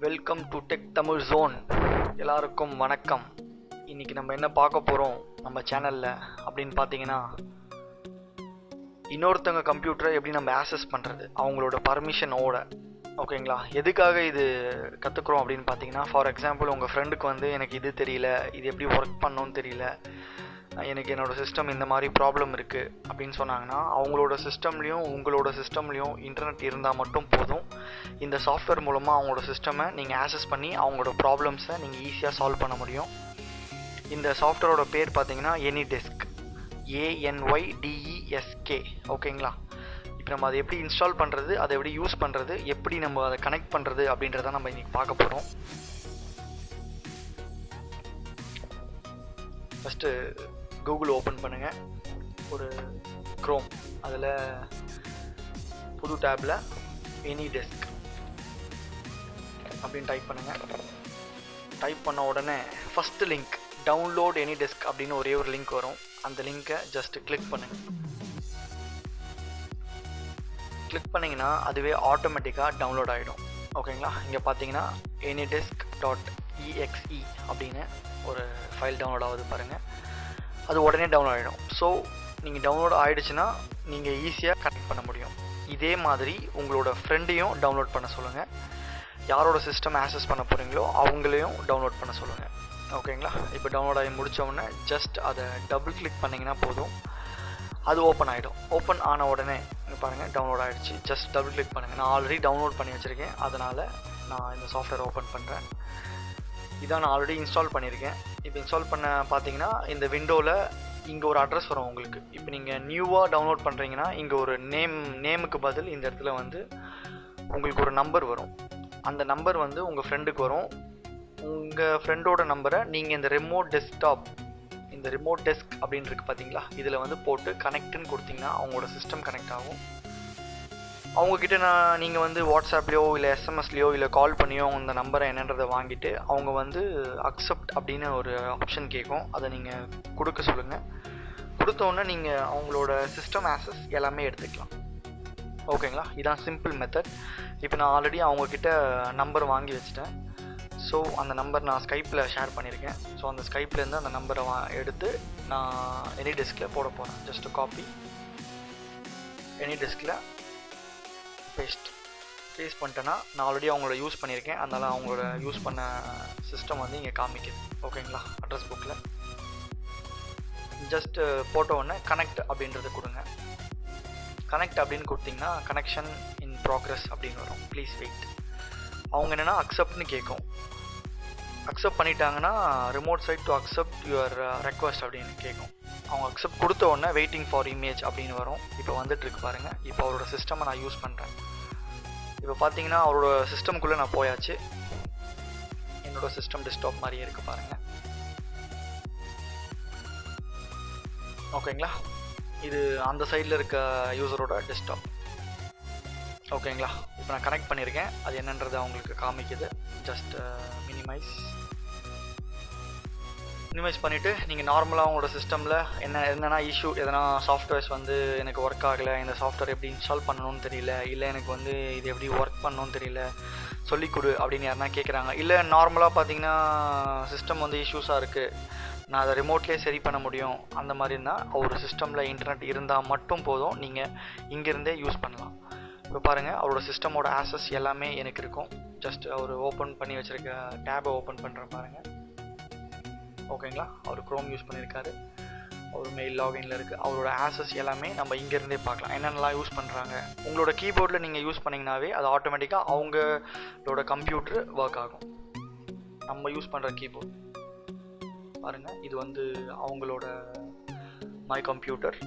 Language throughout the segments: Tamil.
Welcome to tech Tamil zone. எல்லாருக்கும் வணக்கம். இன்றைக்கி நம்ம என்ன பார்க்க போகிறோம் நம்ம சேனலில் அப்படின்னு பார்த்தீங்கன்னா, இன்னொருத்தவங்க கம்ப்யூட்டரை எப்படி நம்ம ஆக்சஸ் பண்ணுறது அவங்களோட பர்மிஷனோட. ஓகேங்களா? எதுக்காக இது கற்றுக்குறோம் அப்படின்னு பார்த்தீங்கன்னா, ஃபார் எக்ஸாம்பிள் உங்கள் ஃப்ரெண்டுக்கு வந்து எனக்கு இது தெரியல, இது எப்படி ஒர்க் பண்ணணும்னு தெரியல, எனக்கு என்னோடய சிஸ்டம் இந்த மாதிரி ப்ராப்ளம் இருக்குது அப்படின்னு சொன்னாங்கன்னா, அவங்களோட சிஸ்டம்லேயும் உங்களோட சிஸ்டம்லேயும் இன்டர்நெட் இருந்தால் மட்டும் போதும். இந்த சாஃப்ட்வேர் மூலமாக அவங்களோட சிஸ்டமை நீங்கள் ஆக்சஸ் பண்ணி அவங்களோட ப்ராப்ளம்ஸை நீங்கள் ஈஸியாக சால்வ் பண்ண முடியும். இந்த சாஃப்ட்வேரோட பேர் பார்த்தீங்கன்னா AnyDesk, ANYDESK. ஓகேங்களா? இப்போ நம்ம அதை எப்படி இன்ஸ்டால் பண்ணுறது, அதை எப்படி யூஸ் பண்ணுறது, எப்படி நம்ம அதை கனெக்ட் பண்ணுறது அப்படின்றத நம்ம இன்றைக்கி பார்க்க போகிறோம். ஃபஸ்ட்டு கூகுள் ஓப்பன் பண்ணுங்கள், ஒரு க்ரோம், அதில் புது டேப்பில் AnyDesk அப்படின்னு டைப் பண்ணுங்கள். டைப் பண்ண உடனே ஃபஸ்ட்டு லிங்க் டவுன்லோட் AnyDesk அப்படின்னு ஒரே ஒரு லிங்க் வரும். அந்த லிங்க்கை ஜஸ்ட்டு கிளிக் பண்ணுங்கள். கிளிக் பண்ணிங்கன்னா அதுவே ஆட்டோமேட்டிக்காக டவுன்லோட் ஆகிடும். ஓகேங்களா? இங்கே பார்த்தீங்கன்னா anydesk.exe அப்படின்னு ஒரு ஃபைல் டவுன்லோட் ஆகுது பாருங்கள். அது உடனே டவுன்லோட் ஆகிடும். ஸோ நீங்கள் டவுன்லோட் ஆகிடுச்சுன்னா நீங்கள் ஈஸியாக கனெக்ட் பண்ண முடியும். இதே மாதிரி உங்களோட ஃப்ரெண்டையும் டவுன்லோட் பண்ண சொல்லுங்கள். யாரோட சிஸ்டம் ஆக்சஸ் பண்ண போகிறீங்களோ அவங்களையும் டவுன்லோட் பண்ண சொல்லுங்கள். ஓகேங்களா? இப்போ டவுன்லோட் ஆகி முடித்தோடனே ஜஸ்ட் அதை டபுள் கிளிக் பண்ணிங்கன்னா போதும், அது ஓப்பன் ஆகிடும். ஓப்பன் ஆன உடனே பாருங்கள் டவுன்லோட் ஆகிடுச்சு. ஜஸ்ட் டபுள் கிளிக் பண்ணுங்கள். நான் ஆல்ரெடி டவுன்லோட் பண்ணி வச்சுருக்கேன், அதனால் நான் இந்த சாஃப்ட்வேர் ஓப்பன் பண்ணுறேன். இதான் நான் ஆல்ரெடி இன்ஸ்டால் பண்ணியிருக்கேன். இப்போ இன்ஸ்டால் பண்ண பார்த்தீங்கன்னா இந்த விண்டோவில் இங்கே ஒரு அட்ரஸ் வரும் உங்களுக்கு. இப்போ நீங்கள் நியூவாக டவுன்லோட் பண்ணுறீங்கன்னா இங்கே ஒரு நேமுக்கு பதில் இந்த இடத்துல வந்து உங்களுக்கு ஒரு நம்பர் வரும். அந்த நம்பர் வந்து உங்கள் ஃப்ரெண்டுக்கு வரும். உங்கள் ஃப்ரெண்டோட நம்பரை நீங்கள் இந்த ரிமோட் டெஸ்க் அப்படின்னு இருக்குது பார்த்தீங்களா, இதில் வந்து போட்டு கனெக்ட்னு கொடுத்தீங்கன்னா அவங்களோட சிஸ்டம் கனெக்ட் ஆகும். அவங்கக்கிட்ட நீங்கள் வந்து வாட்ஸ்அப்லேயோ இல்லை எஸ்எம்எஸ்லேயோ இல்லை கால் பண்ணியோ இந்த நம்பரை என்னன்றதை வாங்கிட்டு அவங்க வந்து அக்செப்ட் அப்படின்னு ஒரு ஆப்ஷன் கேட்கும். அதை நீங்கள் கொடுக்க சொல்லுங்கள். கொடுத்தோன்னே நீங்கள் அவங்களோட சிஸ்டம் ஆக்சஸ் எல்லாமே எடுத்துக்கலாம். ஓகேங்களா? இதான் சிம்பிள் மெத்தட். இப்போ நான் ஆல்ரெடி அவங்கக்கிட்ட நம்பர் வாங்கி வச்சுட்டேன். ஸோ அந்த நம்பர் நான் ஸ்கைப்பில் ஷேர் பண்ணியிருக்கேன். ஸோ அந்த ஸ்கைப்லேருந்து அந்த நம்பரை எடுத்து நான் AnyDeskல போட போகிறேன். ஜஸ்ட்டு காப்பி, AnyDeskல பேஸ்ட் பண்ணிட்டேன்னா நான் ஆல்ரெடி அவங்களோட யூஸ் பண்ணியிருக்கேன். அதனால் அவங்களோட யூஸ் பண்ண சிஸ்டம் வந்து இங்கே காமிக்குது. ஓகேங்களா? அட்ரஸ் புக்கில் ஜஸ்ட்டு போட்ட உடனே கனெக்ட் அப்படின்றத கொடுங்க. கனெக்ட் அப்படின்னு கொடுத்தீங்கன்னா கனெக்ஷன் இன் ப்ராக்ரஸ் அப்படின்னு வரும். Please wait. அவங்க என்னென்னா அக்செப்ட்னு கேட்கும். அக்செப்ட் பண்ணிட்டாங்கன்னா remote side to accept your request அப்படின்னு கேட்கும். அவங்க அக்செப்ட் கொடுத்த உடனே வெயிட்டிங் ஃபார் இமேஜ் அப்படின்னு வரும். இப்போ வந்துட்டுருக்கு பாருங்கள். இப்போ அவரோட சிஸ்டமை நான் யூஸ் பண்ணுறேன். இப்போ பார்த்தீங்கன்னா அவரோட சிஸ்டம்குள்ளே நான் போயாச்சு. என்னோடய சிஸ்டம் டெஸ்க்டாப் மாதிரியே இருக்குது பாருங்கள். ஓகேங்களா? இது அந்த சைடில் இருக்க யூசரோட டெஸ்க்டாப். ஓகேங்களா? இப்போ நான் கனெக்ட் பண்ணியிருக்கேன். அது என்னன்றது அவங்களுக்கு காமிக்குது. ஜஸ்ட் மினிமைஸ் பண்ணிவிட்டு நீங்கள் நார்மலாக உங்களோட சிஸ்டமில் என்னென்னா இஷ்யூ எதனா சாஃப்ட்வேர்ஸ் வந்து எனக்கு ஒர்க் ஆகலை, இந்த சாஃப்ட்வேர் எப்படி இன்ஸ்டால் பண்ணணும்னு தெரியல, இல்லை எனக்கு வந்து இது எப்படி ஒர்க் பண்ணணும்னு தெரியல சொல்லிக் கொடு அப்படின்னு யாருனா கேட்குறாங்க. இல்லை நார்மலாக பார்த்தீங்கன்னா சிஸ்டம் வந்து இஷ்யூஸாக இருக்குது, நான் அதை ரிமோட்லேயே சரி பண்ண முடியும், அந்த மாதிரி இருந்தால் ஒரு சிஸ்டமில் இன்டர்நெட் இருந்தால் மட்டும் போதும், நீங்கள் இங்கேருந்தே யூஸ் பண்ணலாம். இப்போ பாருங்கள் அவரோட சிஸ்டமோட ஆக்சஸ் எல்லாமே எனக்கு இருக்கும். ஜஸ்ட் அவர் ஓப்பன் பண்ணி வச்சுருக்க டேபை ஓப்பன் பண்ணுறேன் பாருங்கள். ஓகேங்களா? அவர் க்ரோம் யூஸ் பண்ணியிருக்காரு, அவர் மெயில் லாகின்ல இருக்குது. அவரோட ஆக்சஸ் எல்லாமே நம்ம இங்கேருந்தே பார்க்கலாம், என்னென்னலாம் யூஸ் பண்ணுறாங்க. உங்களோட கீபோர்டில் நீங்கள் யூஸ் பண்ணிங்கனாவே அது ஆட்டோமேட்டிக்காக அவங்களோட கம்ப்யூட்டர் ஒர்க் ஆகும். நம்ம யூஸ் பண்ணுற கீபோர்ட் பாருங்கள், இது வந்து அவங்களோட மை கம்ப்யூட்டர்.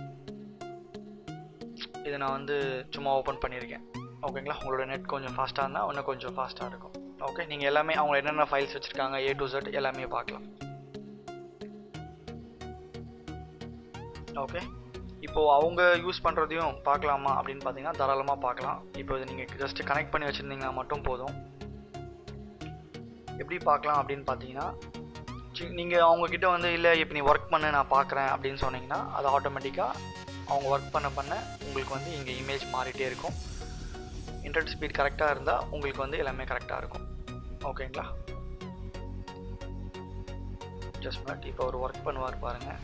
இதை நான் வந்து சும்மா ஓப்பன் பண்ணியிருக்கேன். ஓகேங்களா? உங்களோட நெட் கொஞ்சம் ஃபாஸ்ட்டாக இருந்தால் இன்னும் கொஞ்சம் ஃபாஸ்ட்டாக இருக்கும். ஓகே, நீங்கள் எல்லாமே அவங்க என்னென்ன ஃபைல்ஸ் வச்சுருக்காங்க A to Z எல்லாமே பார்க்கலாம். ஓகே, இப்போது அவங்க யூஸ் பண்ணுறதையும் பார்க்கலாமா அப்படின்னு பார்த்தீங்கன்னா தாராளமாக பார்க்கலாம். இப்போ இது நீங்கள் ஜஸ்ட்டு கனெக்ட் பண்ணி வச்சுருந்தீங்கன்னா மட்டும் போதும். எப்படி பார்க்கலாம் அப்படின்னு பார்த்தீங்கன்னா, நீங்கள் அவங்கக்கிட்ட வந்து இல்லை இப்போ நீ ஒர்க் பண்ண நான் பார்க்குறேன் அப்படின்னு சொன்னீங்கன்னா அது ஆட்டோமேட்டிக்காக அவங்க ஒர்க் பண்ண உங்களுக்கு வந்து இங்கே இமேஜ் மாறிட்டே இருக்கும். இன்டர்நெட் ஸ்பீட் கரெக்டாக இருந்தால் உங்களுக்கு வந்து எல்லாமே கரெக்டாக இருக்கும். ஓகேங்களா. Just minute. இப்போ அவர் ஒர்க் பண்ணுவார் பாருங்கள்.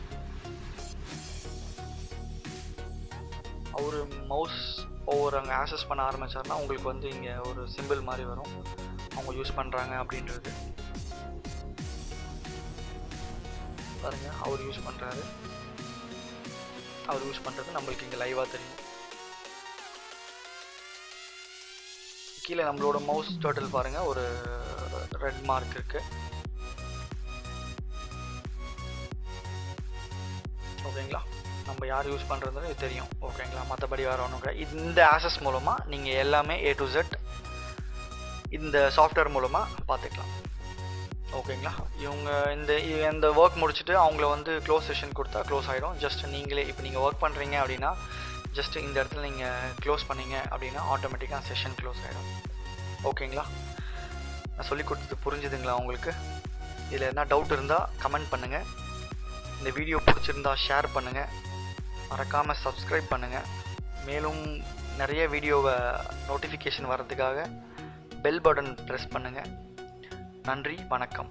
அவர் மவுஸ் ஒவ்வொரு அங்கே ஆக்சஸ் பண்ண ஆரம்பித்தார்னா உங்களுக்கு வந்து இங்கே ஒரு சிம்பிள் மாதிரி வரும், அவங்க யூஸ் பண்ணுறாங்க அப்படின்றது. பாருங்கள், அவர் யூஸ் பண்ணுறாரு. அவர் யூஸ் பண்ணுறது நம்மளுக்கு இங்கே லைவாக தெரியும். கீழே நம்மளோட மவுஸ் டர்ட்டில் பாருங்கள், ஒரு ரெட் மார்க் இருக்குது. ஓகேங்களா, நம்ம யார் யூஸ் பண்ணுறது தெரியும். ஓகேங்களா, மற்றபடி வேறு ஒன்றும் கிடையாது. இந்த ஆக்சஸ் மூலமாக நீங்கள் எல்லாமே A to Z இந்த சாஃப்ட்வேர் மூலமாக பார்த்துக்கலாம். ஓகேங்களா, இவங்க இந்த ஒர்க் முடிச்சுட்டு அவங்கள வந்து க்ளோஸ் செஷன் கொடுத்தா க்ளோஸ் ஆகிடும். ஜஸ்ட் நீங்களே இப்போ நீங்கள் ஒர்க் பண்ணுறீங்க அப்படின்னா ஜஸ்ட் இந்த இடத்துல நீங்கள் க்ளோஸ் பண்ணீங்க அப்படின்னா ஆட்டோமேட்டிக்காக செஷன் க்ளோஸ் ஆகிடும். ஓகேங்களா, நான் சொல்லி கொடுத்தது புரிஞ்சுதுங்களா உங்களுக்கு? இதில் எதனா டவுட் இருந்தால் கமெண்ட் பண்ணுங்கள். இந்த வீடியோ பிடிச்சிருந்தா ஷேர் பண்ணுங்கள். மறக்காமல் சப்ஸ்கிரைப் பண்ணுங்கள். மேலும் நிறைய வீடியோவை நோட்டிஃபிகேஷன் வர்றதுக்காக பெல் பட்டன் ப்ரெஸ் பண்ணுங்கள். நன்றி, வணக்கம்.